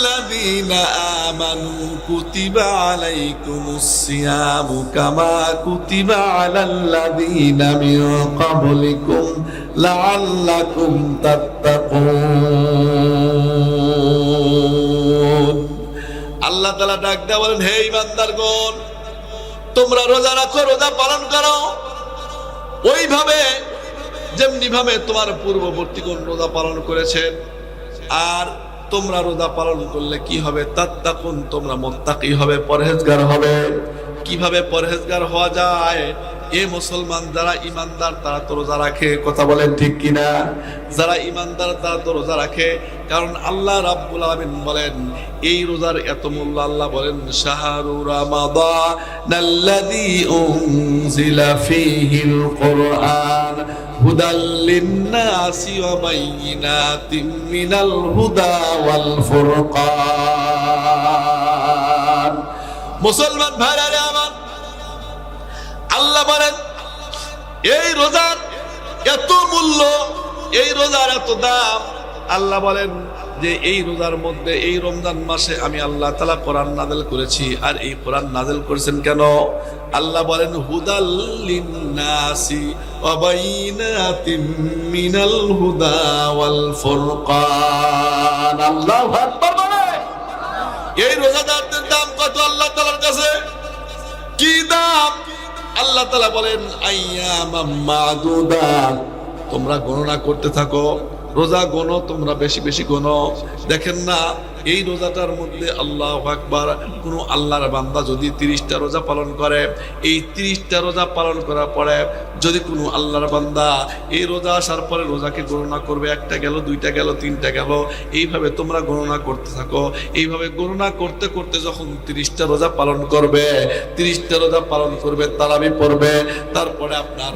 আইয়ুহাল্লাযীনা আমানু কুতিবা আলাইকুমুস সিয়ামু কামা কুতিবা আলাল্লাযীনা মিন ক্বাবলিকুম লাআল্লাকুম তাত্তাকুন। আল্লাহ তাআলা ডাক দেয়া বলেন, হে ঈমানদারগণ, তোমরা রোজা রাখো, রোজা পালন করো ওইভাবে যেমনি ভাবে তোমার পূর্ববর্তীগণ রোজা পালন করেছেন। আর তোমরা রোজা পালন করলে কি হবে? তাত্তাকুন, তোমরা মুত্তাকি হবে, পরহেজগার হবে। কিভাবে পরহেজগার হওয়া যায়? এ মুসলমান যারা ইমানদার তারা তো রোজা রাখে, কথা বলেন ঠিক কিনা? যারা ইমানদার তারা তো রোজা রাখে, কারণ আল্লাহ রাব্বুল আলামিন বলেন এই রোজার এত মূল্য। আল্লাহ বলেন শাহরু রামাদানাল্লাযী উনজিলা ফীহিল কুরআন হুদাল লিন-নাসি ওয়া বাইয়িনাতিম মিনাল হুদা ওয়াল ফুরকান। মুসলমান ভাইরা আমার, আল্লাহ বলেন এই রোজার এত মূল্য, এই রোজার এত দাম। আল্লাহ বলেন যে এই রোজার মধ্যে, এই রমজান মাসে আমি আল্লাহ তাআলা কোরআন নাযিল করেছি। আর এই কোরআন নাযিল করেছেন কেন? আল্লাহ বলেন হুদাল লিন-নাসি ওয়া বাইয়িনাতিম মিনাল হুদা ওয়াল ফুরকান। আল্লাহু আকবার বলে এই রোজাদারদের দাম কত আল্লাহ তাআলার কাছে? কি দাম? আল্লাহ তাআলা বলেন আইয়ামাম মাদুদাত, তোমরা গণনা করতে থাকো, রোজা গণো, তোমরা বেশি বেশি গণো। দেখেন না এই রোজাটার মধ্যে আল্লাহু আকবার, কোন আল্লাহর বান্দা যদি 30টা রোজা পালন করে, এই 30টা রোজা পালন করার পরে যদি কোনো আল্লাহর বান্দা এই রোজা আসার পরে রোজাকে গণনা করবে, একটা গেল, দুইটা গেল, তিনটা গেল, এইভাবে তোমরা গণনা করতে থাকো। এইভাবে গণনা করতে করতে যখন 30টা রোজা পালন করবে, 30টা রোজা পালন করবে, তারাবি পড়বে, তারপরে আপনার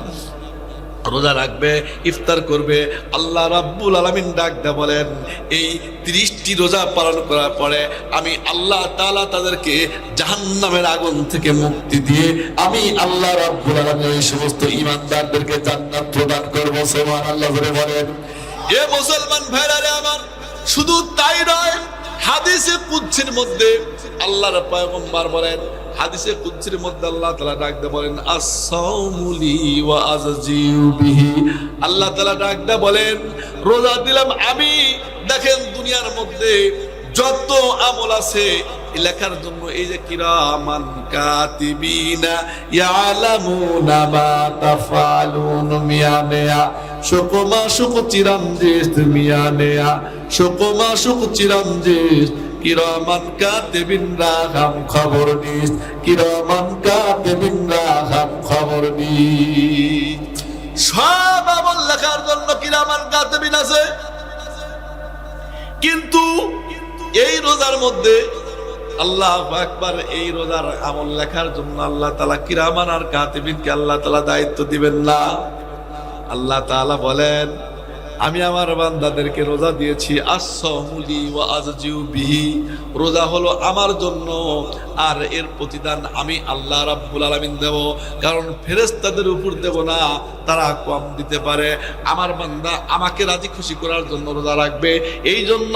রোজা রাখবে, ইফতার করবে, আল্লাহ রাব্বুল আলামিন ডাক দেয়া বলেন এই 30টি রোজা পালন করার পরে আমি আল্লাহ তাআলা তাদেরকে জাহান্নামের আগুন থেকে মুক্তি দিয়ে আমি আল্লাহ রাব্বুল আলামিন এই সমস্ত ঈমানদারদেরকে জান্নাত প্রদান করব। সুবহানাল্লাহ বলেন। এ মুসলমান ভাইরা আমার, শুধু তাই নয়, হাদিসে কুদসির মধ্যে আল্লাহর পয়গম্বর বলেন, হাদিসে কুদসির মধ্যে আল্লাহ তাআলা ডাক দিয়ে বলেন আস-সাওমু লি ওয়া আযজিউ বিহি। আল্লাহ তাআলা ডাক দিয়ে বলেন রোজা দিলাম আমি। দেখেন দুনিয়ার মধ্যে যত আমল আছে লেখার জন্য এই যে কিরামান কাতিবিনা ইয়ালামুনা মা তাফআলুন মিয়ানিয়া শুকমা শুক চিরামজিস মিয়ানিয়া শুকমা শুক চিরামজিস কিরামান কাতিবিন রাহাম খবর নিস, কিরামান কাতিবিন রাহাম খবর নিস। সব আমল লেখার জন্য কিরামান কাতিবিন আছে, কিন্তু এই রোজার মধ্যে আল্লাহু আকবার, এই রোজার আমল লেখার জন্য আল্লাহ তাআলা কিরামান আর কাতিবিনকে আল্লাহ তাআলা দায়িত্ব দিবেন না। আল্লাহ তাআলা বলেন আমি আমার বান্দাদেরকে রোজা দিয়েছি আস-সাওমু লি ওয়া আযজিউ বিহি, রোজা হলো আমার জন্য আর এর প্রতিদান আমি আল্লাহ রাব্বুল আলামিন দেব। কারণ ফেরেশতাদের উপর দেব না, তারা কম দিতে পারে। আমার বান্দা আমাকে রাজি খুশি করার জন্য রোজা রাখবে, এই জন্য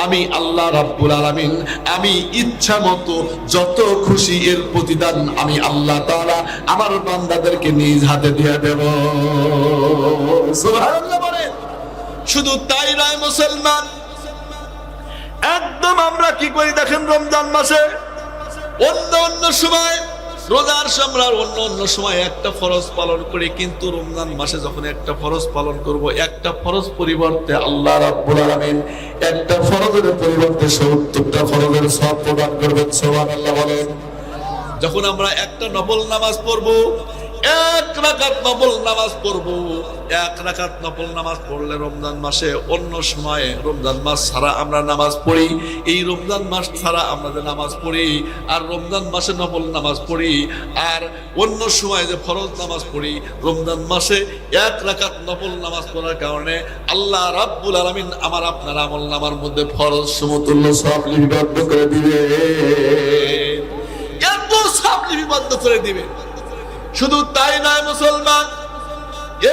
আমি আল্লাহ রাব্বুল আলামিন আমি ইচ্ছা মতো যত খুশি এর প্রতিদান আমি আল্লাহ তাআলা আমার বান্দাদেরকে নিজ হাতে দিয়ে দেব। সুবহানাল্লাহ বলে। শুধু তাই নয় মুসলমান, একদম আমরা কি করি দেখেন, রমজান মাসে অন্য সময় রোজার সময় অন্য সময় একটা ফরজ পালন করি, কিন্তু রমজান মাসে যখন একটা ফরজ পালন করব, একটা ফরজ পরিবর্তে আল্লাহ রাব্বুল আলামিন একটা ফরজের পরিবর্তে 70টা ফরজের সওয়াব প্রদান করবেন। সুবহানাল্লাহ বলেন। যখন আমরা একটা নফল নামাজ পড়বো, এক রাকাত নফল নামাজ পড়বো, এক রাকাত নফল নামাজ পড়লে রমজান মাসে, অন্য সময়ে রমজান মাস ছাড়া আমরা নামাজ পড়ি, এই রমজান মাস ছাড়া আমরা যে নামাজ পড়ি আর রমজান মাসে নফল নামাজ পড়ি আর অন্য সময় যে ফরজ নামাজ পড়ি, রমজান মাসে এক রাকাত নফল নামাজ পড়ার কারণে আল্লাহ রাব্বুল আলামিন আমার আপনার আমল নামার মধ্যে ফরজ সমতুল্য সওয়াব লিপিবদ্ধ করে দিবে, এত সওয়াব লিপিবদ্ধ করে দিবে। শুধু তাই নয় মুসলমান,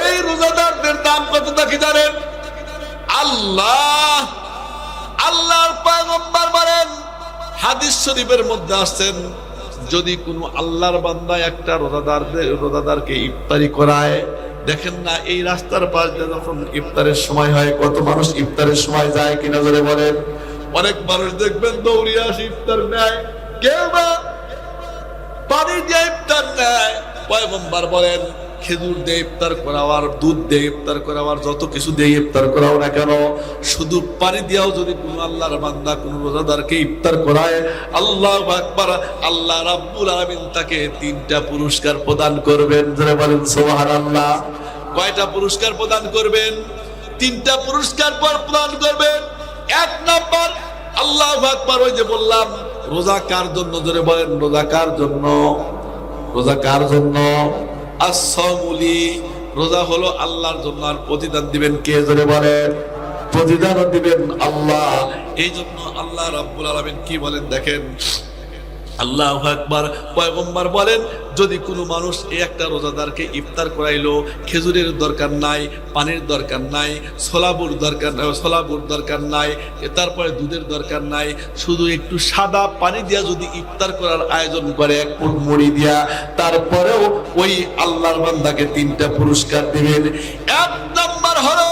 এই রোজাদারদের দাম কতটা কি জানেন? আল্লাহর পয়গম্বর বলেন হাদিস শরীফের মধ্যে আসছেন, যদি কোনো আল্লাহর বান্দা একটা রোজাদারকে ইফতারি করায়, দেখেন না এই রাস্তার পাশ দিয়ে যখন ইফতারের সময় হয়, কত মানুষ ইফতারের সময় যায় কিনা জোরে বলেন? অনেক মানুষ দেখবেন দৌড়িয়ে আসে ইফতার নেয়, কেউ বা পানি দিয়ে ইফতার নেয়। পয়গম্বর বলেন, খেজুর দিয়ে ইফতার করাও আর দুধ দিয়ে ইফতার করাও আর যত কিছু দিয়ে ইফতার করাও না কেন, শুধু পানি দিয়েও যদি কোনো আল্লাহর বান্দা কোনো রোজাদারকে ইফতার করায়, আল্লাহু আকবার, আল্লাহ রাব্বুল আলামিন তাকে 3টা পুরস্কার প্রদান করবেন। যারা বলেন সুবহানাল্লাহ। কয়টা পুরস্কার প্রদান করবেন? 3টা পুরস্কার প্রদান করবেন। 1 নাম্বার, আল্লাহু আকবার, ওই যে বললাম রোজা কার জন্য? জোরে বলেন রোজা কার জন্য? রোজা কার জন্য? as-sawmuli, রোজা হলো আল্লাহর জন্য। আর প্রতিদান দিবেন কে? জোরে বলেন। প্রতিদান দিবেন আল্লাহ। এই জন্য আল্লাহ রাব্বুল আলামিন কি বলেন দেখেন, আল্লাহু আকবার, পয়গম্বর বলেন, যদি কোনো মানুষ এই একটা রোজাদারকে ইফতার করাইলো, খেজুরের দরকার নাই, পানির দরকার নাই, ছোলাবুর দরকার নাই, তারপরে দুধের দরকার নাই, শুধু একটু সাদা পানি দিয়া যদি ইফতার করার আয়োজন করে, 1 ফুট মুড়ি দিয়া, তারপরেও ওই আল্লাহর বান্দাকে 3টা পুরস্কার দিবেন। 1 নাম্বার হলো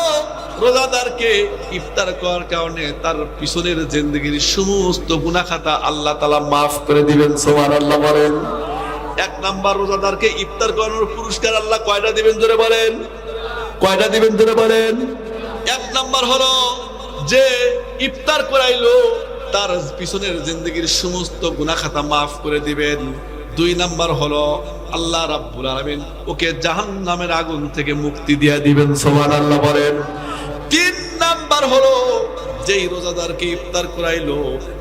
রোজাদারকে ইফতার করার কারণে তার পিছনের জিন্দেগির সমস্ত গুনাহ খাতা আল্লাহ তাআলা মাফ করে দিবেন। সুবহানাল্লাহ বলেন। 1 নাম্বার, রোজাদারকে ইফতার করানোর পুরস্কার আল্লাহ কয়টা দিবেন? জোরে বলেন। কয়টা দিবেন? জোরে বলেন। 1 নাম্বার হলো যে ইফতার করাইলো তার পিছনের জিন্দেগির সমস্ত গুনাহ খাতা মাফ করে দিবেন। 2 নাম্বার হলো আল্লাহ রাব্বুল আলামিন ওকে জাহান্নামের আগুন থেকে মুক্তি দিয়ে দিবেন। সুবহানাল্লাহ বলেন। 3 নাম্বার হলো যেই রোজাদারকে ইফতার করাইলো,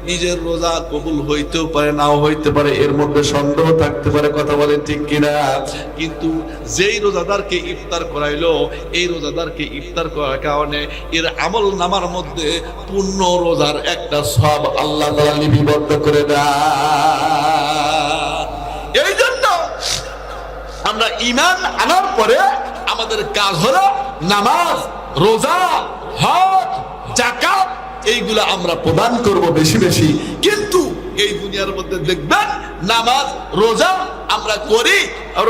নিজের রোজা কবুল হইতেও পারে, নাও হইতে পারে, এর মধ্যে সন্দেহ থাকতে পারে, কথা বলেন ঠিক কিনা, কিন্তু যেই রোজাদারকে ইফতার করাইলো, এই রোজাদারকে ইফতার করার কারণে এর আমল নামার মধ্যে পূর্ণ রোজার একটা সওয়াব আল্লাহ তাআলা লিপিবদ্ধ করে দেয়। এই জন্য আমরা ঈমান আনার পরে আমাদের কাজ হলো নামাজ, রোজা, হজ, যাকাত, এইগুলা আমরা প্রদান করব বেশি বেশি। কিন্তু এই দুনিয়ার মধ্যে দেখবেন নামাজ রোজা আমরা করি,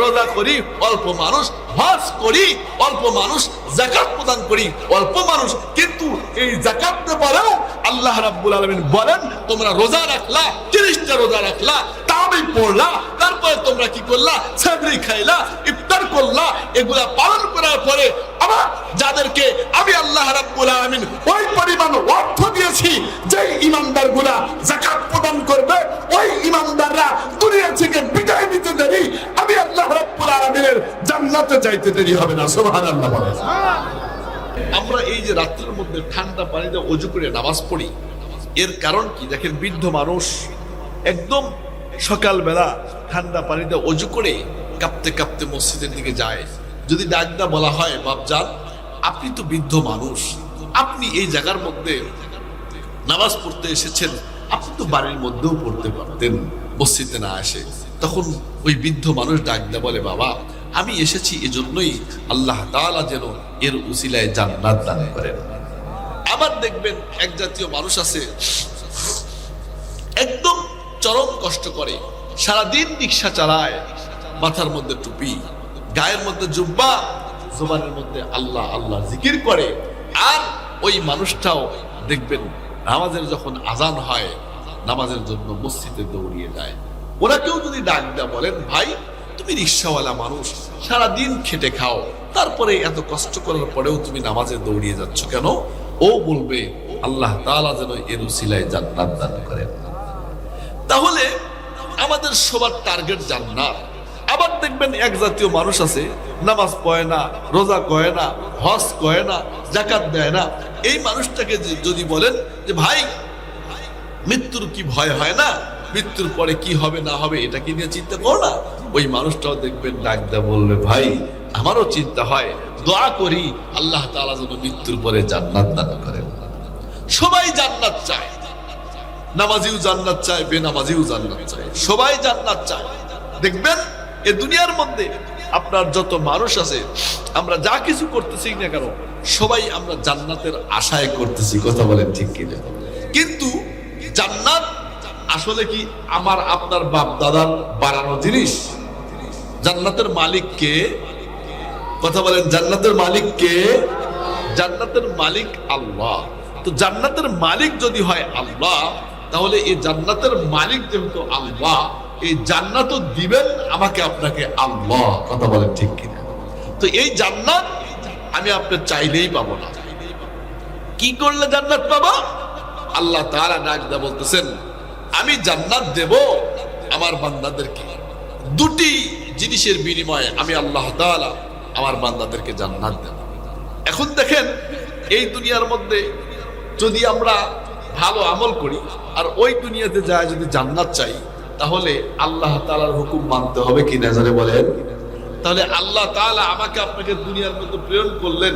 রোজা করি অল্প মানুষ, হজ করি অল্প মানুষ, যাকাত প্রদান করি অল্প মানুষ। কিন্তু এই যাকাত পরেও আল্লাহ রাব্বুল আলামিন বলেন, তোমরা রোজা রাখলা, 30টা রোজা রাখলা, তারাবি পড়লা, তারপরে তোমরা কি করলা? সাহরি খাইলা, ইফতার করলা। এগুলা পালন করার পরে আবার যাদেরকে আমি আল্লাহ রাব্বুল আলামিন ওই পরিমাণ অর্থ দিয়েছি, যে ইমানদারগুলা যাকাত প্রদান করবে, ওই ইমানদাররা দুনিয়া থেকে বিদায় নিতে দেরি আমি আল্লাহ রাব্বুল আলামিনের জান্নাতে যাইতে দেরি হবে না। সুবহানাল্লাহ বলেন। আমরা এই যে রাত্রের মধ্যে ঠান্ডা পানিতে ওযু করে নামাজ পড়ি, এর কারণ কি? দেখেন, বৃদ্ধ মানুষ একদম সকালবেলা ঠান্ডা পানিতে ওযু করে কাঁপতে কাঁপতে মসজিদের দিকে যায়। যদি ডাকদা বলা হয়, বাপজান আপনি তো বৃদ্ধ মানুষ, আপনি এই জায়গার মধ্যে নামাজ পড়তে এসেছেন, আপনি তো বাড়ির মধ্যেও পড়তে পারতেন, মসজিদে না আসে। তখন ওই বৃদ্ধ মানুষ ডাকদা বলে, বাবা আমি এসেছি এজন্যই আল্লাহ তাআলা যেন এর উসিলায় জান্নাত দান করেন। আবার দেখবেন এক জাতীয় মানুষ আছে, একদম চরম কষ্ট করে, সারাদিন রিকশা চালায়, মাথার মধ্যে টুপি, গায়ের মধ্যে জুব্বা, জবানের মধ্যে আল্লাহ আল্লাহ জিকির করে। আর ওই মানুষটাও দেখবেন নামাজের যখন আজান হয়, নামাজের জন্য মসজিদে দৌড়িয়ে যায়। ওনাকেও যদি ডাক দেয়া বলেন, ভাই তুমি রিকশাওয়ালা মানুষ, সারাদিন খেটে খাও, তারপরে এত কষ্ট করার পরেও তুমি নামাজে দৌড়িয়ে যাচ্ছ কেন? ও বলবে আল্লাহ তাআলা যেন এর উসিলায় জান্নাত দান করেন। তাহলে আমাদের সবার টার্গেট জান্নাত। আবার দেখবেন এক জাতীয় মানুষ আছে, নামাজ পড়ে না, রোজা করে না, হজ করে না, যাকাত দেয় না। এই মানুষটাকে যদি বলেন যে ভাই মৃত্যুর কি ভয় হয় না, মৃত্যুর পরে কি হবে না হবে এটা কি নিয়ে চিন্তা করো না, ওই মানুষটাও দেখবেন ডাক দেয়া বলবে, ভাই আমারও চিন্তা হয়, দোয়া করি আল্লাহ তাআলা যেন মৃত্যুর পরে জান্নাত দান করেন। সবাই জান্নাত চায়, নামাজিও জান্নাত চায়, বেনামাজিও জান্নাত চায়, সবাই জান্নাত চায়। দেখবেন এ দুনিয়ার মধ্যে আপনার যত মানুষ আছে, আমরা যা কিছু করতেছি না কেন, সবাই আমরা জান্নাতের আশায় করতেছি, কথা বলেন ঠিক কিনা? কিন্তু জান্নাত আসলে কি আমার আপনার বাপ দাদার বানানো জিনিস? জান্নাতের মালিক কে? কথা বলেন, জান্নাতের মালিক কে? জান্নাতের মালিক আল্লাহ। তো জান্নাতের মালিক যদি হয় আল্লাহ, তাহলে এই জান্নাতের মালিক যেহেতু আল্লাহ, এই জান্নাতও দিবেন আমাকে আপনাকে আল্লাহ। কথা বলেন ঠিক কিনা? তো এই জান্নাত আমি আপনি চাইলেই পাবো না। কি করলে জান্নাত পাবো? আল্লাহ তাআলা ডাক দিয়ে বলতেছেন, আমি জান্নাত দেব আমার বান্দাদেরকে দুটি জিনিসের বিনিময়ে। আমি আল্লাহ তাআলা আমার বান্দাদেরকে জান্নাত দেব। এখন দেখেন, এই দুনিয়ার মধ্যে যদি আমরা ভালো আমল করি আর ওই দুনিয়াতে যায় যদি জান্নাত চাই, তাহলে আল্লাহ তাআলার হুকুম মানতে হবে কি না জানে বলেন? তাহলে আল্লাহ তাআলা আমাকে আপনাকে দুনিয়ার মধ্যে প্রেরণ করলেন,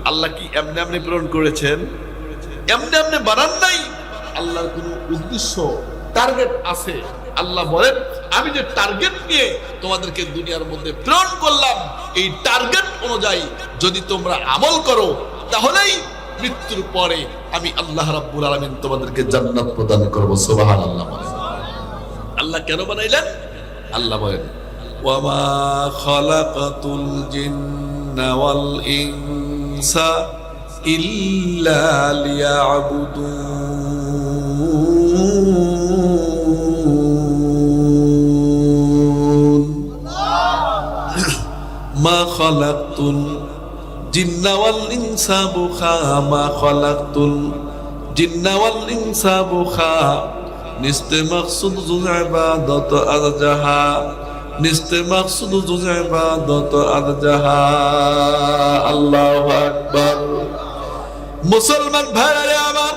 আল্লাহ কি এমনি এমনি প্রেরণ করেছেন? এমনি এমনি বানান নাই। আল্লাহর কোনো উদ্দেশ্য, টার্গেট আছে। আল্লাহ বলেন, আমি যে টার্গেট নিয়ে তোমাদেরকে দুনিয়ার মধ্যে প্রেরণ করলাম, এই টার্গেট অনুযায়ী যদি তোমরা আমল করো, তাহলেই মৃত্যুর পরে আমি আল্লাহ রাব্বুল আলামিন তোমাদেরকে জান্নাত প্রদান করব। সুবহানাল্লাহ। আল্লাহ কেন বানাইলেন? আল্লাহ বলেন, ওয়ামা খালাকাতুল জিন্না ওয়াল ইনসা ইল্লা লিয়াবুদুন। মা খালাকতুল জিন্না ওয়াল ইনসা বুখা, মা খালাকতুল জিন্না ওয়াল ইনসা বুখা। নিস্তে মাকসুদ জুজ ইবাদত আরজাহা, নিস্তে মাকসুদ জুজ ইবাদত আরজাহা। আল্লাহু আকবার। মুসলমান ভাইরা আমার,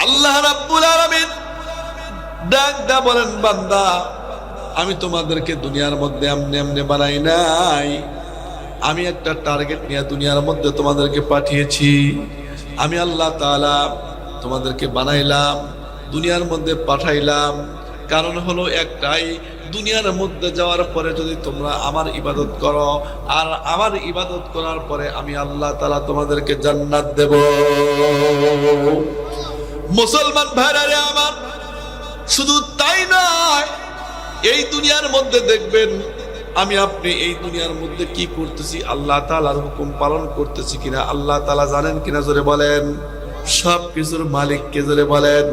আল্লাহ রাব্বুল আলামিন ডাক দা বলেন, বান্দা আমি তোমাদেরকে দুনিয়ার মধ্যে এমনি এমনি বানাই নাই। আমি একটা টার্গেট নিয়ে দুনিয়ার মধ্যে তোমাদেরকে পাঠিয়েছি। আমি আল্লাহ তাআলা তোমাদেরকে বানাইলাম, দুনিয়ার মধ্যে পাঠাইলাম। কারণ হলো একটাই, দুনিয়ার মধ্যে যাওয়ার পরে যদি তোমরা আমার ইবাদত করো, আর আমার ইবাদত করার পরে আমি আল্লাহ তাআলা তোমাদেরকে জান্নাত দেব। মুসলমান ভাইরা আমার, শুধু তাই নয়, এই দুনিয়ার মধ্যে দেখবেন আমি আপনি এই দুনিয়ার মধ্যে কি করতেছি, আল্লাহ তাআলার হুকুম পালন করতেছি কিনা আল্লাহ তাআলা জানেন কিনা জোরে বলেন? সব কিছুর মালিক কে জোরে বলেন?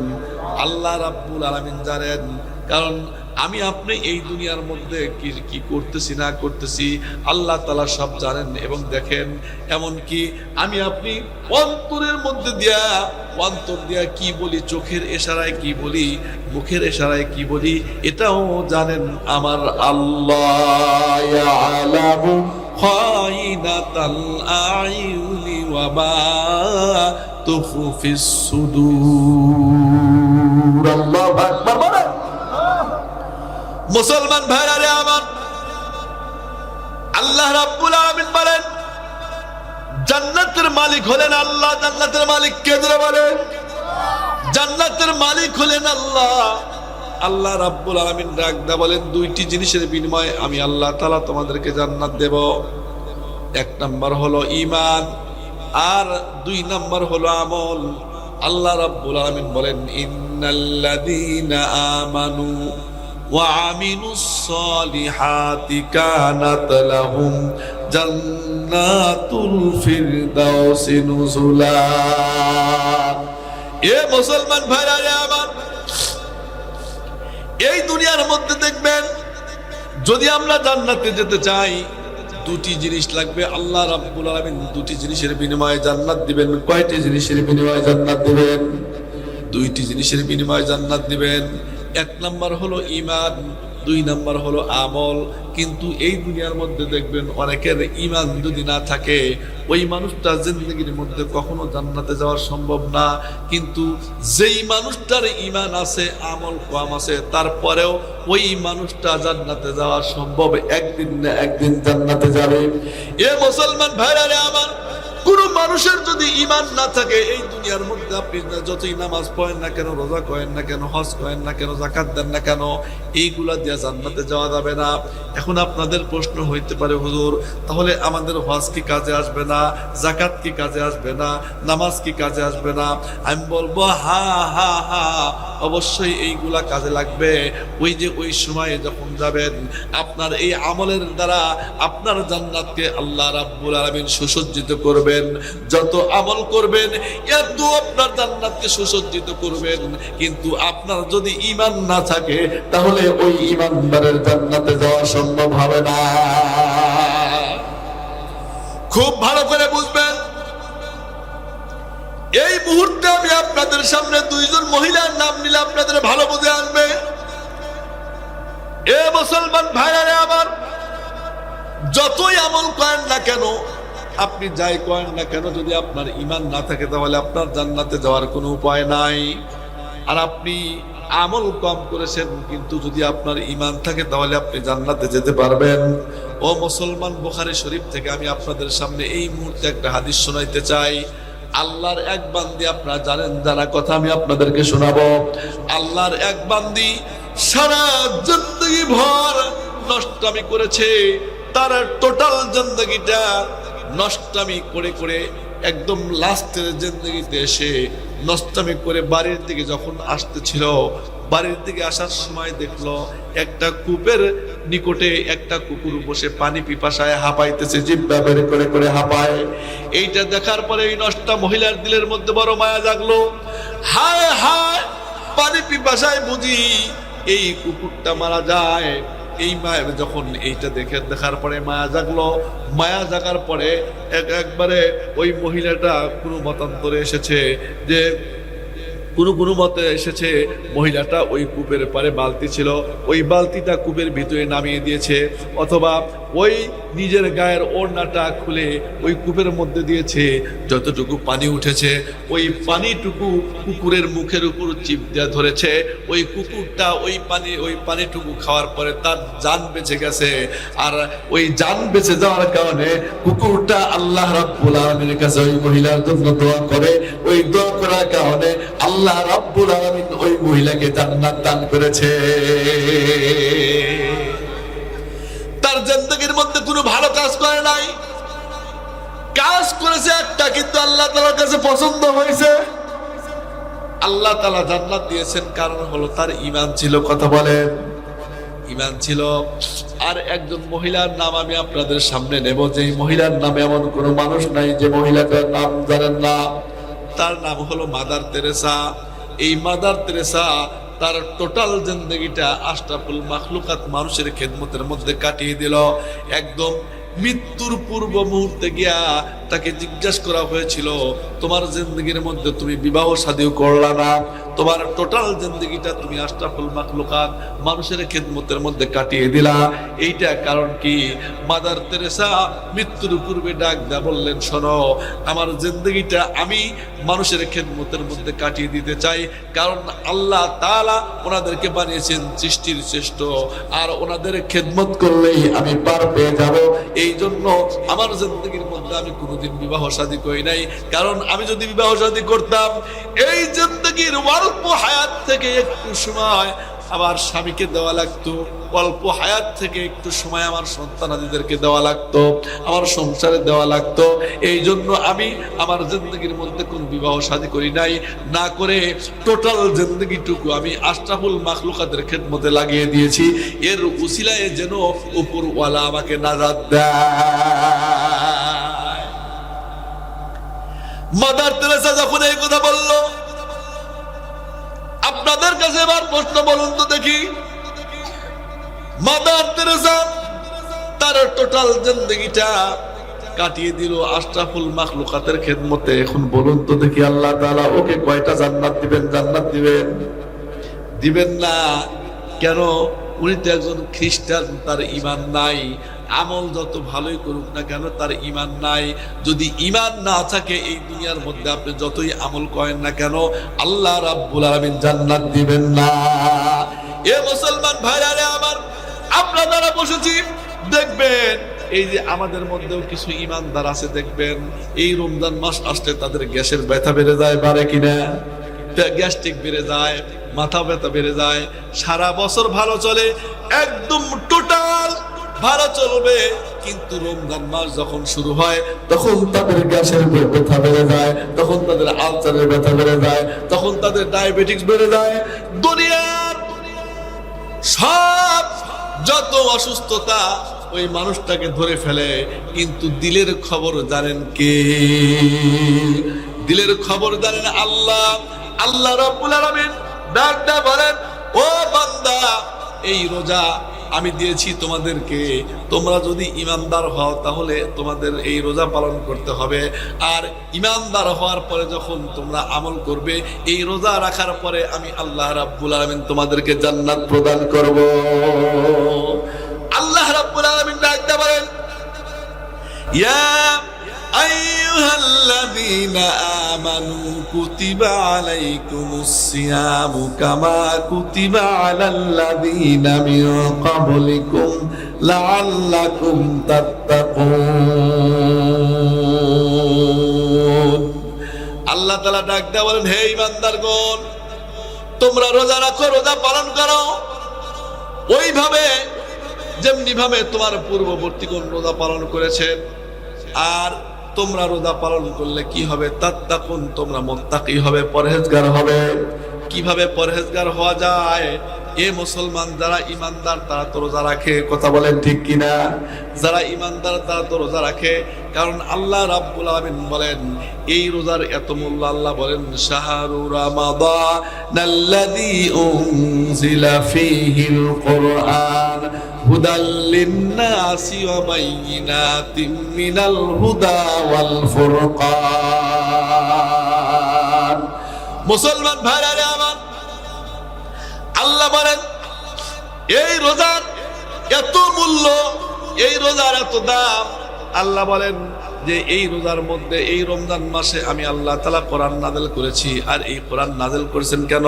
আল্লাহ রাব্বুল আলামিন জানেন। কারণ আমি আপনি এই দুনিয়ার মধ্যে কি করতেছি না করতেছি আল্লাহ তাআলা সব জানেন এবং দেখেন। এমন কি আমি আপনি অন্তরের মধ্যে দিয়া, অন্তর দিয়া কি বলি, চোখের ইশারায় কি বলি, মুখের ইশারায় কি বলি, এটাও জানেন আমার আল্লাহ। ইয়ালামু খাইনাতাল আইউনি ওয়া মা তুখফিস সুদূর। আল্লাহু আকবার বলেন। মুসলমান ভাইরা রে আমার, আল্লাহ রাব্বুল আলামিন বলেন, জান্নাতের মালিক হলেন আল্লাহ। জান্নাতের মালিক কে ধরে বলেন? জান্নাতের মালিক হলেন আল্লাহ। আল্লাহ রাব্বুল আলামিন ডাক দা বলেন, দুইটি জিনিসের বিনিময়ে আমি আল্লাহ তাআলা তোমাদেরকে জান্নাত দেব। এক নাম্বার হলো ঈমান, আর দুই নাম্বার হলো আমল। আল্লাহ রাব্বুল আলামিন বলেন, ইন্নাল্লাযীনা আমানু ওয়া আমিলুস সালিহাতি কানাত লাহুম জান্নাতুল ফিরদাউসি নুজুলা। এ মুসলমান ভাইরা আমার, এই দুনিয়ার মধ্যে দেখবেন যদি আমরা জান্নাতে যেতে চাই, দুটি জিনিস লাগবে। আল্লাহ রাব্বুল আলামিন দুটি জিনিসের বিনিময়ে জান্নাত দিবেন। কয়টি জিনিসের বিনিময়ে জান্নাত দিবেন? দুইটি জিনিসের বিনিময়ে জান্নাত দিবেন। এক নাম্বার হলো ঈমান, দুই নাম্বার হলো আমল। কিন্তু এই দুনিয়ার মধ্যে দেখবেন অনেকের ঈমান যদি না থাকে, ওই মানুষটা জিন্দেগির মধ্যে কখনো জান্নাতে যাওয়া সম্ভব না। কিন্তু যেই মানুষটার ঈমান আছে, আমল কম আছে, তারপরেও ওই মানুষটা জান্নাতে যাওয়া সম্ভব। একদিন না একদিন জান্নাতে যাবে। এ মুসলমান ভাইরা রে আমার, কোন মানুষের যদি ঈমান না থাকে, এই দুনিয়ার মধ্যে আপনি যতই নামাজ পড়েন না কেন, রোজা করেন না কেন, হজ করেন না কেন, যাকাত দেন না কেন, এইগুলা দিয়ে জান্নাতে যাওয়া যাবে না। এখন আপনাদের প্রশ্ন হইতে পারে, হুজুর তাহলে আমাদের হজ কি কাজে আসবে না, যাকাত কি কাজে আসবে না, নামাজ কি কাজে আসবে না? আমি বলবো হা হা হা, অবশ্যই এইগুলা কাজে লাগবে। ওই যে ওই সময়ে যখন যাবেন, আপনার এই আমলের দ্বারা আপনার জান্নাতকে আল্লাহ রাব্বুল আলামিন সুসজ্জিত করবেন। যত আমল করবেন এত আপনার জান্নাতকে সুসজ্জিত করবেন। কিন্তু আপনার যদি ঈমান না থাকে, তাহলে ওই ঈমানদারের জান্নাতে যাওয়া সম্ভব হবে না। খুব ভালো করে বুঝবেন। এই মুহূর্তে আমি আপনাদের সামনে দুইজন মহিলার নাম নিলে আপনাদের ভালো বুঝে আসবে। এ মুসলমান ভাইরা আমার, যতই আমল করেন না কেন, আপনি যাই করেন না কেন, যদি আপনার ঈমান না থাকে, তাহলে আপনার জান্নাতে যাওয়ার কোনো উপায় নাই। আর আপনি আমল কম করেছেন, কিন্তু যদি আপনার ঈমান থাকে, তাহলে আপনি জান্নাতে যেতে পারবেন। ও মুসলমান, বুখারী শরীফ থেকে আমি আপনাদের সামনে এই মুহূর্তে একটা হাদিস শোনাইতে চাই। আল্লাহর এক বান্দি, আপনারা জানেন যারা, কথা আমি আপনাদেরকে শোনাবো। আল্লাহর এক বান্দি সারা জিন্দেগি ভর নষ্টামি করেছে। তার টোটাল জিন্দেগিটা নষ্টামি করে করে একদম লাস্টের জিন্দেগিতে এসে নষ্টামি করে বাড়ির দিকে যখন আসতেছিল, বাড়ির দিকে আসার সময় দেখলো একটা কূপের নিকটে একটা কুকুর বসে পানি পিপাসায় হাঁপাইতেছে, জিহ্বা বের করে করে হাঁপায়। এইটা দেখার পরে এই নষ্টা মহিলার দিলের মধ্যে বড় মায়া জাগলো। হায় হায়, পানি পিপাসায় বুঝি এই কুকুরটা মারা যায়। এই মায়া যখন এইটা দেখার পরে মায়া জাগলো। মায়া জাগার পরে একবারে ওই মহিলাটা কোনো মতান্তরে এসেছে, যে কোনো মতে এসেছে, মহিলাটা ওই কূপের পারে বালতি ছিল, ওই বালতিটা কূপের ভিতরে নামিয়ে দিয়েছে, অথবা ওই নিজের গায়ের ওড়নাটা খুলে ওই কূপের মধ্যে দিয়েছে। যতটুকু পানি উঠেছে, ওই পানিটুকু কুকুরের মুখের উপর চিপ দিয়ে ধরেছে। ওই কুকুরটা ওই পানিটুকু খাওয়ার পরে তার জান বেঁচে গেছে। আর ওই জান বেঁচে যাওয়ার কারণে কুকুরটা আল্লাহ রাব্বুল আলামিনের কাছে ওই মহিলার জন্য দোয়া করে। ওই দোয়া করার কারণে আল্লাহ রাব্বুল আলামিন ওই মহিলাকে জান্নাত দান করেছে। তার জিন্দেগির মধ্যে কোনো ভালো কাজ করে নাই, কাজ করেছে একটা, কিন্তু আল্লাহ তাআলার কাছে পছন্দ হয়েছে। আল্লাহ তাআলা জান্নাত দিয়েছেন, কারণ হলো তার ঈমান ছিল। কথা বলেন, ঈমান ছিল। আর একজন মহিলার নাম আমি আপনাদের সামনে নেব, যে মহিলার নামে এমন কোনো মানুষ নাই যে মহিলাটার নাম জানেন না। তার নাম হলো মাদার তেরেসা। এই মাদার তেরেসা তার টোটাল জিন্দেগিটা আশরাফুল মাখলুকাত মানুষের খেদমতের মধ্যে কাটিয়ে দিল। একদম মৃত্যুর পূর্ব মুহূর্তে গিয়া তাকে জিজ্ঞাসা করা হয়েছিল, তোমার জিন্দেগির মধ্যে তুমি বিবাহ শাদীও করলা না, তোমার টোটাল জিন্দেগিটা তুমি আশরাফুল মাখলুকাত মানুষের খেদমতের মধ্যে কাটিয়ে দিলা, এইটা কারণ কি? মাদার তেরেসা মৃত্যুর পূর্বে ডাক দেয়া বললেন, শোনো, আমার জিন্দেগিটা আমি মানুষের খেদমতের মধ্যে কাটিয়ে দিতে চাই, কারণ আল্লাহ তাআলা ওনাদেরকে বানিয়েছেন সৃষ্টির শ্রেষ্ঠ, আর ওনাদের খেদমত করলেই আমি পার পেয়ে যাব। এই জন্য আমার জিন্দেগির মধ্যে আমি কোনোদিন বিবাহ শাদী করি নাই, কারণ আমি যদি বিবাহ শাদী করতাম, এই জিন্দেগির অল্প হায়াত থেকে একটু সময় আমার স্বামীকে দেওয়া লাগতো, অল্প হায়াত থেকে একটু সময় আমার সন্তানাদিদেরকে দেওয়া লাগতো, আমার সংসারে দেওয়া লাগতো। এই জন্য আমি আমার জিন্দেগির মধ্যে কোন বিবাহ শাদী করি নাই, না করে টোটাল জিন্দেগিটুকু আমি আশরাফুল মাখলুকাতের খেদমতে লাগিয়ে দিয়েছি। এর উসিলায় যেন উপরওয়ালা আমাকে নাজাত দেয়। মাদার তেরেসা যখন এই কথা বলল, আপনাদের কাছে এবার প্রশ্ন বলুন তো দেখি, মাদার তেরেসা তার টোটাল জিন্দেগিটা কাটিয়ে দিল আশরাফুল মাখলুকাতের খেদমতে। এখন বলুন তো দেখি, আল্লাহ তাআলা ওকে কয়টা জান্নাত দিবেন? জান্নাত দিবেন না। কেন? উনি তো একজন খ্রিস্টান, তার ঈমান নাই। আমল যত ভালোই করুক না কেন, তার ঈমান নাই। যদি ঈমান না থাকে, এই দুনিয়ার মধ্যে আপনি যতই আমল করেন না কেন, আল্লাহ রাব্বুল আলামিন জান্নাত দিবেন না। এ মুসলমান ভাইরা আমার, আপনারা বসেছি দেখবেন এই যে আমাদের মধ্যেও কিছু ইমানদার আছে, দেখবেন এই রমজান মাস আসলে তাদের গ্যাসের ব্যথা বেড়ে যায়, বাড়ে কিনা, গ্যাস্ট্রিক বেড়ে যায়, মাথা ব্যথা বেড়ে যায়। সারা বছর ভালো চলে, একদম টোটাল ভালো চলবে, কিন্তু রমজান মাস যখন শুরু হয় তখন তাদের গ্যাসের ব্যথা বেড়ে যায়, তখন তাদের আলসারের ব্যথা বেড়ে যায়, তখন তাদের ডায়াবেটিস বেড়ে যায়। দুনিয়ার সব যত অসুস্থতা ওই মানুষটাকে ধরে ফেলে, কিন্তু দিলের খবর জানেন কে? দিলের খবর জানেন আল্লাহ। আল্লাহ রাব্বুল আলামিন ডাকটা বলেন, ও বান্দা, এই রোজা আমি দিয়েছি তোমাদেরকে, তোমরা যদি ইমানদার হও তাহলে তোমাদের এই রোজা পালন করতে হবে। আর ইমানদার হওয়ার পরে যখন তোমরা আমল করবে, এই রোজা রাখার পরে আমি আল্লাহ রাব্বুল আলামিন তোমাদেরকে জান্নাত প্রদান করব। আল্লাহ রাব্বুল আলামিন ডাকতে বলেন, ইয়া আইয়ুহাল্লাযীনা আমানু কুতিবা আলাইকুমুস সিয়ামু কামা কুতিবা আলাল্লাযীনা মিন ক্বাবলিকুম লাআল্লাকুম তাত্তাকুন। আল্লাহ তাআলা ডাক দেয়া বলেন, হে ঈমানদারগণ, তোমরা রোজা রাখো, রোজা পালন করো ওইভাবে যেমনি ভাবে তোমার পূর্ববর্তীগণ রোজা পালন করেছেন। আর তোমরা রোজা পালন করলে কি হবে? তাত্তাকুন, তোমরা মুত্তাকি হবে, পরহেজগার হবে। কিভাবে পরহেজগার হওয়া যায়? এ মুসলমান যারা ইমানদার তারা তো রোজা রাখে, কথা বলেন ঠিক কিনা? যারা ইমানদার তারা তো রোজা রাখে, কারণ আল্লাহ রাব্বুল আলামিন বলেন এই রোজার এত মূল্য। আল্লাহ বলেন, শাহরু রামাদানাল্লাযী উনজিলা ফীহিল কুরআন হুদাল লিন-নাসি ওয়া বাইয়িনাতিম মিনাল হুদা ওয়াল ফুরকান। মুসলমান ভাইরা আমার, আল্লাহ বলেন এই রোজার এত মূল্য, এই রোজার এত দাম। আল্লাহ বলেন যে এই রোজার মধ্যে, এই রমজান মাসে আমি আল্লাহ তাআলা কোরআন নাযিল করেছি। আর এই কোরআন নাযিল করেছেন কেন?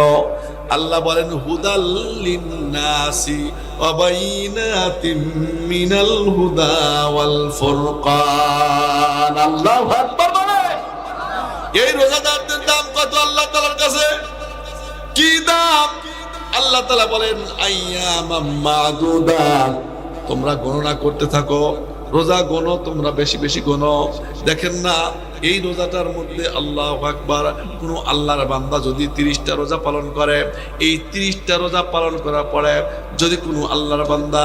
আল্লাহ বলেন, হুদাল লিন-নাসি ওয়া বাইয়িনাতিম মিনাল হুদা ওয়াল ফুরকান। আল্লাহু আকবার বলেন। এই রোজাদারদের দাম কত আল্লাহ তাআলার কাছে? কি দাম? আল্লাহ তাআলা বলেন, আইয়ামাম মাদুদাত, তোমরা গণনা করতে থাকো, রোজা গণো, তোমরা বেশি বেশি গণো। দেখেন না এই রোজাটার মধ্যে, আল্লাহু আকবার, কোন আল্লাহর বান্দা যদি 30টা রোজা পালন করে, এই 30টা রোজা পালন করার পরে যদি কোনো আল্লাহর বান্দা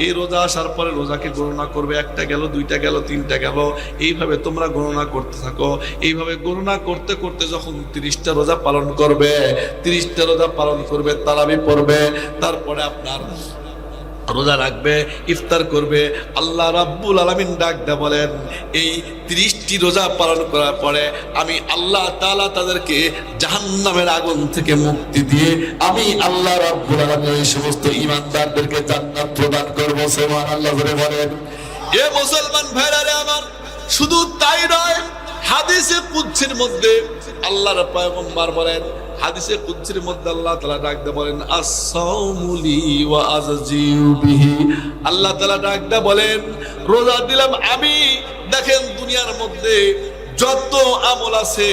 এই রোজা আসার পরে রোজাকে গণনা করবে, 1টা গেল, 2টা গেল, 3টা গেল, এইভাবে তোমরা গণনা করতে থাকো। এইভাবে গণনা করতে করতে যখন 30টা রোজা পালন করবে, 30টা রোজা পালন করবে, তারাবি পড়বে, তারপরে আপনার রোজা রাখবে, ইফতার করবে, আল্লাহ রাব্বুল আলামিন ডাক দেয়া বলেন এই 30টি রোজা পালন করার পরে আমি আল্লাহ তাআলা তাদেরকে জাহান্নামের আগুন থেকে মুক্তি দিয়ে আমি আল্লাহ রাব্বুল আলামিন এই সমস্ত ঈমানদারদেরকে জান্নাত প্রদান করব। সুবহানাল্লাহ বলেন। এ মুসলমান ভাইরা আমার, শুধু তাই নয়, হাদিসে কুদসির মধ্যে আল্লাহর পয়গম্বর বলেন, হাদিসে কুদসির মধ্যে আল্লাহ তাআলা ডাক দিয়ে বলেন, আস-সাওমু লি ওয়া আজজিউ বিহি। আল্লাহ তাআলা ডাক দিয়ে বলেন, রোজা দিলাম আমি। দেখেন দুনিয়ার মধ্যে যত আমল আছে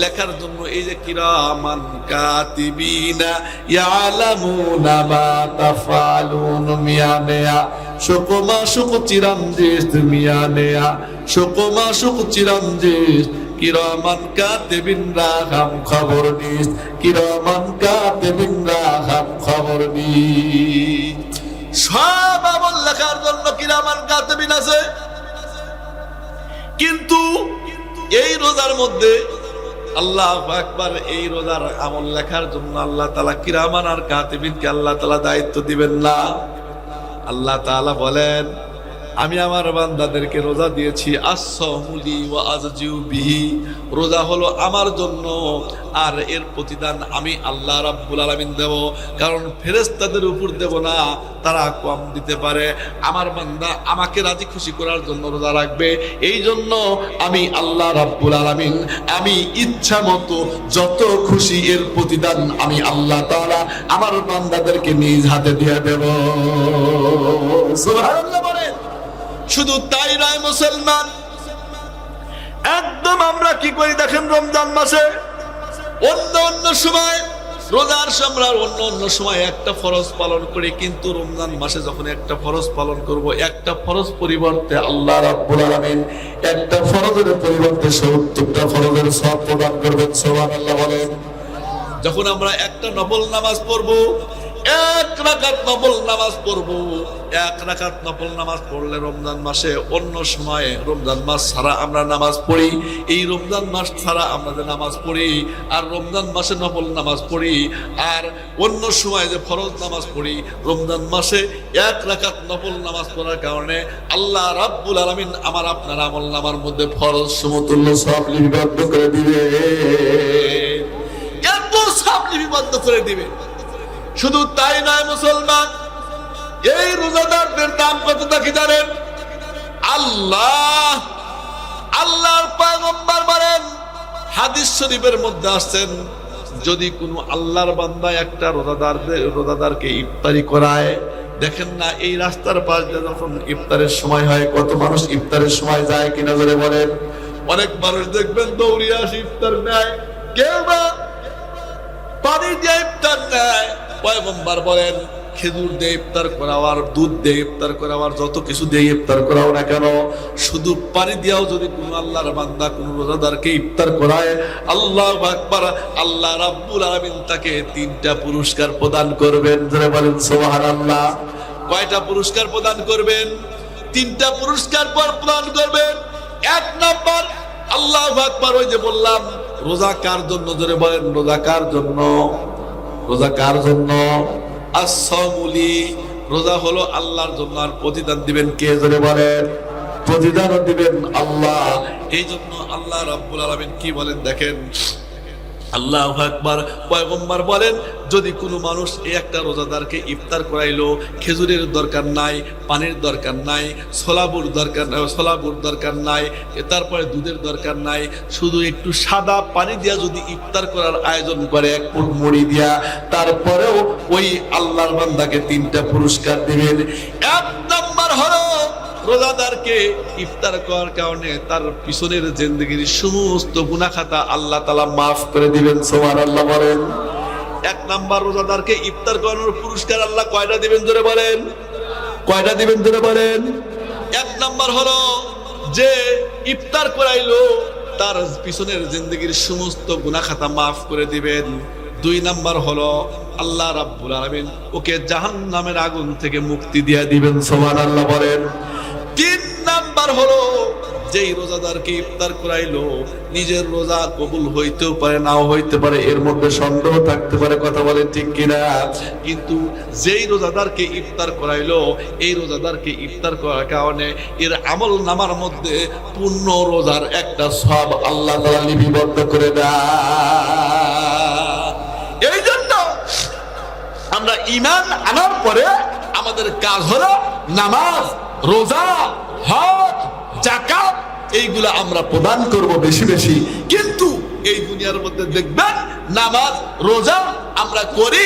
লেখার জন্য, এই যে কিরামান কাতিবিনা ইয়ালামুনা মা তাফআলুন মিয়ানিয়া শুকমা শুক চিরামজিস মিয়ানিয়া শুকমা শুক চিরামজিস কিরামান কাতিবিন রাখাম খবর নিস, কিরামান কাতিবিন রাখাম খবর নিস। সব আমল লেখার জন্য কিরামান কাতিবিন আছে, কিন্তু এই রোজার মধ্যে আল্লাহু আকবার, এই রোজার আমল লেখার জন্য আল্লাহ তাআলা কিরামান আর কাতিবিনকে আল্লাহ তাআলা দায়িত্ব দিবেন না। আল্লাহ তাআলা বলেন, আমি আমার বান্দাদেরকে রোজা দিয়েছি, আস-সাওমু লি ওয়া আজজিউ বিহি, রোজা হলো আমার জন্য, আর এর প্রতিদান আমি আল্লাহ রাব্বুল আলামিন দেব। কারণ ফেরেশতাদের উপর দেব না, তারা কম দিতে পারে। আমার বান্দা আমাকে রাজি খুশি করার জন্য রোজা রাখবে, এই জন্য আমি আল্লাহ রাব্বুল আলামিন আমি ইচ্ছা মতো যত খুশি এর প্রতিদান আমি আল্লাহ তাআলা আমার বান্দাদেরকে নিজ হাতে দিয়ে দেব। সুবহানাল্লাহ বলেন। শুধু তাই নয় মুসলমান, একদম আমরা কি করি দেখেন, রমজান মাসে অন্য সময় রোজার আমরা অন্য সময় একটা ফরজ পালন করি, কিন্তু রমজান মাসে যখন একটা ফরজ পালন করব, একটা ফরজ পরিবর্তে আল্লাহ রাব্বুল আলামিন একটা ফরজের পরিবর্তে ৭০টা ফরজের সওয়াব প্রদান করবেন। সুবহানাল্লাহ বলেন। যখন আমরা একটা নফল নামাজ পড়বো, এক রাকাত নফল নামাজ পড়বো, এক রাকাত নফল নামাজ পড়লে রমজান মাসে, অন্য সময়ে রমজান মাস ছাড়া আমরা নামাজ পড়ি, এই রমজান মাস ছাড়া আমরা যে নামাজ পড়ি, আর রমজান মাসে নফল নামাজ পড়ি, আর অন্য সময় যে ফরজ নামাজ পড়ি, রমজান মাসে এক রাকাত নফল নামাজ পড়ার কারণে আল্লাহ রাব্বুল আলামিন আমার আপনার আমল নামার মধ্যে ফরজ সমতুল্য সওয়াব লিপিবদ্ধ করে দিবে, এত সওয়াব লিপিবদ্ধ করে দিবে। শুধু তাই নয় মুসলমান, এই রোজাদারদের দাম কতটা কি জানেন? আল্লাহর পয়গম্বর বলেন, হাদিস শরীফের মধ্যে আসছেন, যদি কোনো আল্লাহর বান্দা একটা রোজাদারকে ইফতারি করায়, দেখেন না এই রাস্তার পাশ দিয়ে যখন ইফতারের সময় হয়, কত মানুষ ইফতারের সময় যায় কিনা ধরে বলেন? অনেক মানুষ দেখবেন দৌড়িয়ে আসে ইফতার নেয়, কেউ বা পানি দিয়ে ইফতার নেয়। পয়গম্বর বলেন, খেজুর দিয়ে ইফতার করাও আর দুধ দিয়ে ইফতার করাও আর যত কিছু দিয়ে ইফতার করাও না কেন, শুধু পানি দিয়েও যদি কোনো আল্লাহর বান্দা কোনো রোজাদারকে ইফতার করায়, আল্লাহু আকবার, আল্লাহ রাব্বুল আলামিন তাকে 3টা পুরস্কার প্রদান করবেন। যারা বলেন সুবহানাল্লাহ। কয়টা পুরস্কার প্রদান করবেন? 3টা পুরস্কার প্রদান করবেন। 1 নাম্বার, আল্লাহু আকবার, ওই যে বললাম রোজা কার জন্য, জোরে বলেন রোজা কার জন্য? রোজা কার জন্য? as-sawmuli, রোজা হলো আল্লাহর জন্য, আর প্রতিদান দিবেন কে? জোরে বলেন। প্রতিদানও দিবেন আল্লাহ। এই জন্য আল্লাহ রাব্বুল আলামিন কি বলেন দেখেন, আল্লাহু আকবার, পয়গম্বর বলেন, যদি কোনো মানুষ এই একটা রোজাদারকে ইফতার করাইলো, খেজুরের দরকার নাই, পানির দরকার নাই, ছোলাবুর দরকার নাই, তারপরে দুধের দরকার নাই, শুধু একটু সাদা পানি দিয়া যদি ইফতার করার আয়োজন করে, 1 ফুট মুড়ি দিয়া, তারপরেও ওই আল্লাহর বান্দাকে 3টা পুরস্কার দিবেন। 1 নাম্বার হলো রোজাদারকে ইফতার করার কারণে তার পিছনের জিন্দেগির সমস্ত গুনাহ খাতা আল্লাহ তাআলা মাফ করে দিবেন। সুবহানাল্লাহ বলেন। 1 নাম্বার, রোজাদারকে ইফতার করানোর পুরস্কার আল্লাহ কয়টা দিবেন জোরে বলেন? কয়টা দিবেন জোরে বলেন? 1 নাম্বার হলো যে ইফতার করাইলো, তার পিছনের জিন্দেগির সমস্ত গুনাহ খাতা মাফ করে দিবেন। 2 নাম্বার হলো আল্লাহ রাব্বুল আলামিন ওকে জাহান্নামের আগুন থেকে মুক্তি দিয়ে দিবেন। সুবহানাল্লাহ বলেন। 3 নাম্বার হলো যেই রোজাদারকে ইফতার করাইলো, নিজের রোজা কবুল হইতেও পারে, নাও হইতে পারে, এর মধ্যে সন্দেহ থাকতে পারে, কথা বলেন ঠিক কিনা, কিন্তু যেই রোজাদারকে ইফতার করাইলো, এই রোজাদারকে ইফতার করার কারণে এর আমল নামার মধ্যে পূর্ণ রোজার একটা সওয়াব আল্লাহ তাআলা লিপিবদ্ধ করে দেয়। এই জন্য আমরা ঈমান আনার পরে আমাদের কাজ হলো নামাজ, রোজা, হজ, যাকাত, এইগুলা আমরা প্রদান করব বেশি বেশি। কিন্তু এই দুনিয়ার মধ্যে দেখবেন নামাজ রোজা আমরা করি,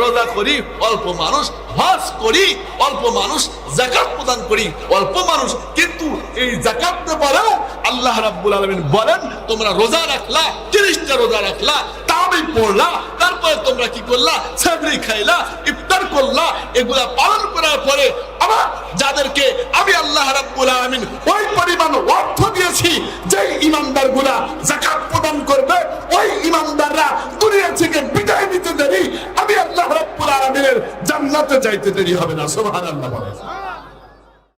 রোজা করি অল্প মানুষ, হজ করি অল্প মানুষ, যাকাত প্রদান করি অল্প মানুষ, কিন্তু এই যাকাত পরেও আল্লাহ রাব্বুল আলামিন বলেন, তোমরা রোজা রাখলা, 30টা রোজা রাখলা, তারাবি পড়লা, তারপরে তোমরা কি করলা? সাহরি খাইলা, ইফতার করলা, এগুলা পালন করার পরে আবার যাদেরকে আমি আল্লাহ রাব্বুল আলামিন ওই পরিমাণ অর্থ দিয়েছি, যে ইমানদারগুলা যাকাত প্রদান করবে, ওই ইমানদাররা দুনিয়া থেকে বিদায় নিতে দেরি, আমি আল্লাহ রাব্বুল আলামিনের জান্নাতে যাইতে দেরি হবে না। সুবহানাল্লাহ।